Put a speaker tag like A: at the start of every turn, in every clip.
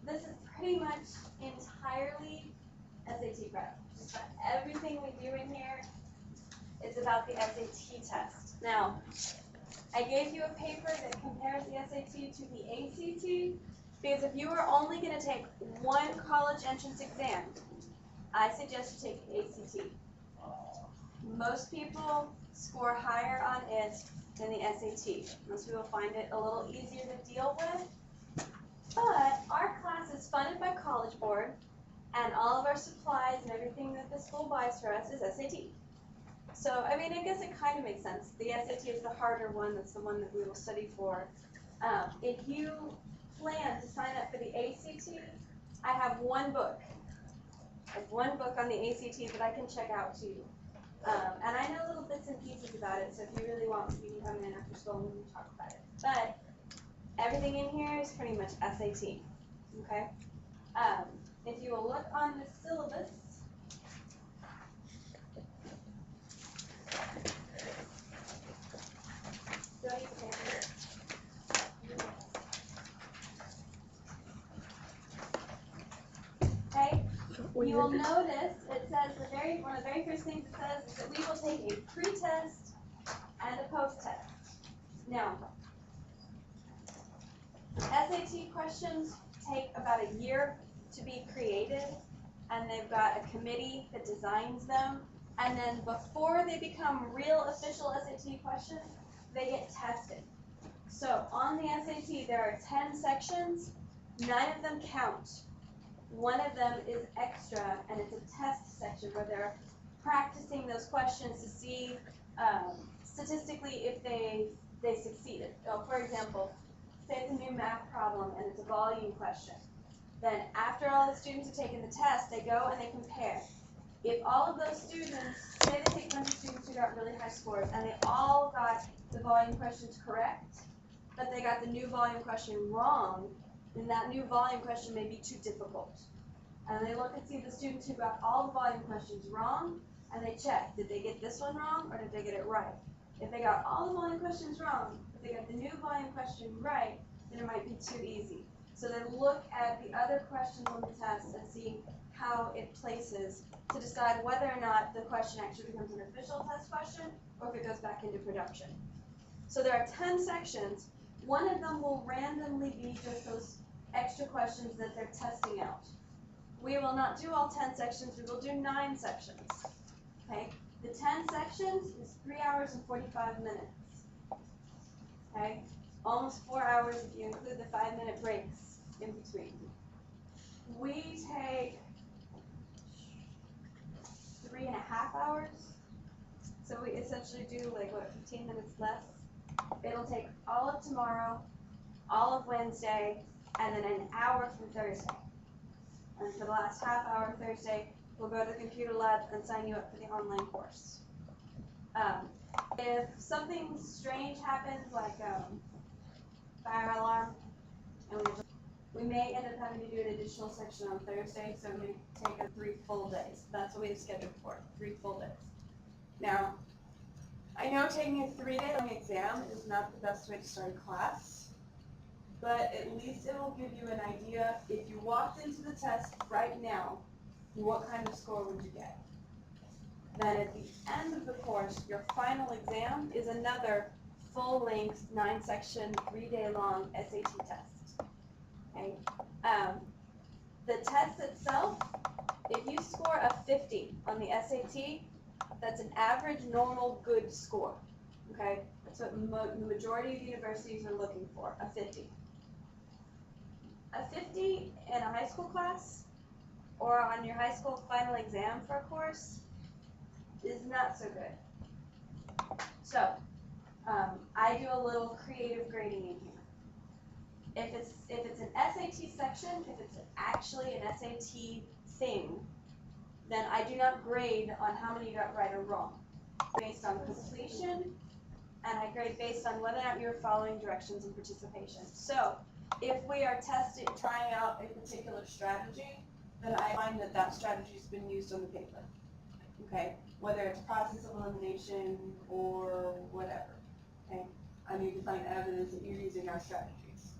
A: This is pretty much entirely SAT prep. Just about everything we do in here is about the SAT test. Now, I gave you a paper that compares the SAT to the ACT, because if you are only going to take one college entrance exam, I suggest you take ACT. Most people score higher on it than the SAT. Most people find it a little easier to deal with. But our class is funded by College Board, and all of our supplies and everything that the school buys for us is SAT. So, I mean, I guess it kind of makes sense. The SAT is the harder one. That's the one that we will study for. If you plan to sign up for the ACT, I have one book. I have one book on the ACT that I can check out to you. And I know little bits and pieces about it, so if you really want, you can come in after school and we can talk about it. But everything in here is pretty much SAT, okay? If you will look on the syllabus, okay, you will notice it says one of the very first things it says is that we will take a pre-test and a post-test. Now, SAT questions take about a year to be created, and they've got a committee that designs them. And then before they become real official SAT questions, they get tested. So on the SAT, there are 10 sections. 9 of them count. One of them is extra, and it's a test section where they're practicing those questions to see statistically if they succeeded. So for example, say it's a new math problem and it's a volume question. Then after all the students have taken the test, they go and they compare. If all of those students, say they take a bunch of students who got really high scores and they all got the volume questions correct, but they got the new volume question wrong, then that new volume question may be too difficult. And they look and see the students who got all the volume questions wrong, and they check, did they get this one wrong or did they get it right? If they got all the volume questions wrong, if they got the new volume question right, then it might be too easy. So they look at the other questions on the test and see how it places to decide whether or not the question actually becomes an official test question or if it goes back into production. So there are 10 sections. One of them will randomly be just those extra questions that they're testing out. We will not do all 10 sections, we will do 9 sections. Okay? The 10 sections is 3 hours and 45 minutes. Okay? Almost 4 hours if you include the 5-minute breaks in between. We take 3.5 hours. So we essentially do 15 minutes less. It'll take all of tomorrow, all of Wednesday, and then an hour from Thursday. And for the last half hour Thursday, we'll go to the computer lab and sign you up for the online course. If something strange happens, like fire alarm, and we may end up having to do an additional section on Thursday, so it may take us 3 full days. That's what we have scheduled for, 3 full days. Now, I know taking a 3-day long exam is not the best way to start a class, but at least it will give you an idea. If you walked into the test right now, what kind of score would you get? Then at the end of the course, your final exam is another full-length, 9-section, 3-day long SAT test. Okay? The test itself, if you score a 50 on the SAT, that's an average, normal, good score. Okay? That's what the majority of universities are looking for, a 50. A 50 in a high school class or on your high school final exam for a course is not so good. So, I do a little creative grading in here. If it's an SAT section, if it's actually an SAT thing, then I do not grade on how many you got right or wrong. Based on completion, and I grade based on whether or not you're following directions and participation. So, if we are trying out a particular strategy, then I find that that strategy has been used on the paper. Okay? Whether it's process of elimination or whatever. Okay? I need to find evidence that you're using our strategies.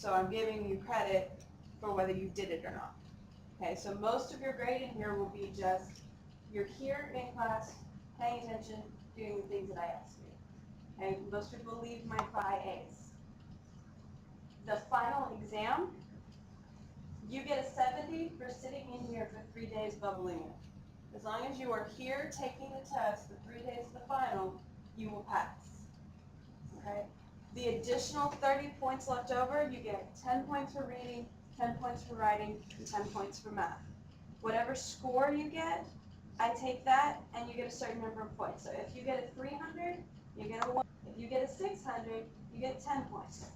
A: So I'm giving you credit for whether you did it or not. Okay, so most of your grading here will be just, you're here in class, paying attention, doing the things that I asked you. Okay, most people leave my A's. The final exam, you get a 70 for sitting in here for 3 days bubbling it. As long as you are here taking the test the 3 days of the final, you will pass. Okay? The additional 30 points left over, you get 10 points for reading, 10 points for writing, and 10 points for math. Whatever score you get, I take that and you get a certain number of points. So if you get a 300, you get a 1. If you get a 600, you get 10 points.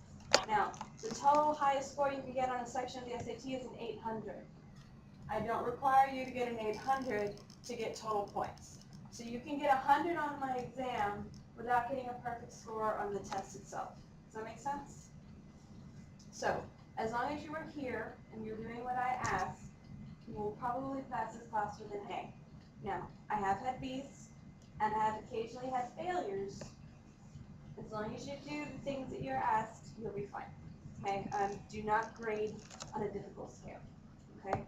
A: Now, the total highest score you can get on a section of the SAT is an 800. I don't require you to get an 800 to get total points. So you can get 100 on my exam without getting a perfect score on the test itself. Does that make sense? So, as long as you are here and you're doing what I asked, you will probably pass this class with an A. Now, I have had B's and I have occasionally had failures. As long as you do the things that you're asked, you'll be fine. Okay? Do not grade on a difficult scale. Okay?